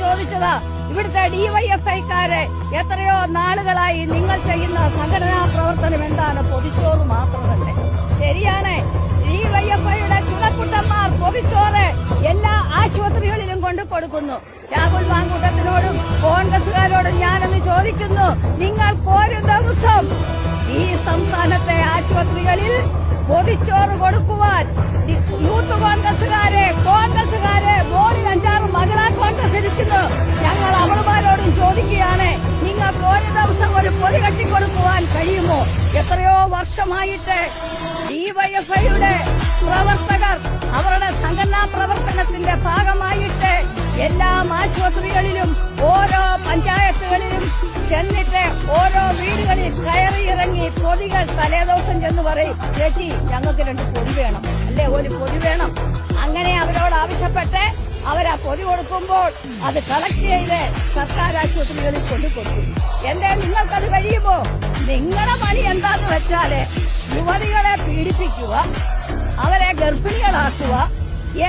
ചോദിച്ചത് ഇവിടുത്തെ ഡിവൈഎഫ്ഐക്കാരെ എത്രയോ നാളുകളായി നിങ്ങൾ ചെയ്യുന്ന സംഘടനാ പ്രവർത്തനം എന്താണ്? പൊതിച്ചോറ് മാത്രമല്ലേ? ശരിയാണ്, ഡിവൈഎഫ്ഐയുടെ ചുണക്കുട്ടന്മാർ പൊതിച്ചോറ് എല്ലാ ആശുപത്രികളിലും കൊണ്ടു കൊടുക്കുന്നു. രാഹുൽ മാങ്കൂട്ടത്തിനോടും കോൺഗ്രസുകാരോടും ഞാനൊന്ന് ചോദിക്കുന്നു, നിങ്ങൾക്ക് ഒരു ദിവസം ഈ സംസ്ഥാനത്തെ ആശുപത്രികളിൽ പൊതിച്ചോറ് കൊടുക്കുവാൻ യൂത്ത് കോൺഗ്രസുകാരെ ബോർഡിൽ 5-6 മഹിളാ കോൺഗ്രസ് ഇരിക്കുന്നു. ഞങ്ങൾ അവളുമാരോടും ചോദിക്കുകയാണ്, നിങ്ങൾക്ക് ഒരു ദിവസം ഒരു പൊതി കെട്ടിക്കൊടുക്കുവാൻ കഴിയുമോ? എത്രയോ വർഷമായിട്ട് ഡിവൈഎഫ്ഐയുടെ പ്രവർത്തകർ അവരുടെ സംഘടനാ പ്രവർത്തനത്തിന്റെ ഭാഗമായിട്ട് എല്ലാ ആശുപത്രികളിലും ഓരോ പഞ്ചായത്തുകളിലും ചെന്നിട്ട് ഓരോ വീടുകളിൽ കയറിയിറങ്ങി പൊതികൾ തലേദിവസം ചെന്ന് പറയും, ചേച്ചി ഞങ്ങൾക്ക് 2 പൊതി വേണം, അല്ലെ ഒരു പൊതി വേണം. അങ്ങനെ അവരോട് ആവശ്യപ്പെട്ട് അവരാ പൊതി കൊടുക്കുമ്പോൾ അത് കളക്ട് ചെയ്ത് സർക്കാർ ആശുപത്രികളിൽ കൊണ്ടുകൊടുക്കും. എന്തേ നിങ്ങൾക്കത് കഴിയുമോ? നിങ്ങളുടെ പണി എന്താന്ന് വെച്ചാല് യുവതികളെ പീഡിപ്പിക്കുക, അവരെ ഗർഭിണികളാക്കുക,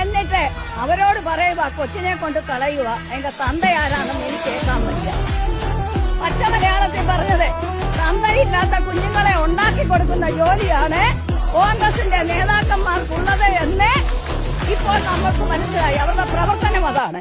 എന്നിട്ട് അവരോട് പറയുക കൊച്ചിനെ കൊണ്ട് കളയുക. അതിന്റെ തന്തയാരാണെന്ന് എനിക്ക് കേൾക്കാൻ പറ്റില്ല. പച്ച മലയാളത്തിൽ പറഞ്ഞത് തന്തയില്ലാത്ത കുഞ്ഞുങ്ങളെ ഉണ്ടാക്കി കൊടുക്കുന്ന ജോലിയാണ് കോൺഗ്രസിന്റെ നേതാക്കന്മാർക്കുള്ളത് എന്ന് ഇപ്പോൾ നമുക്ക് മനസ്സിലായി. അവരുടെ പ്രവർത്തനം അതാണ്.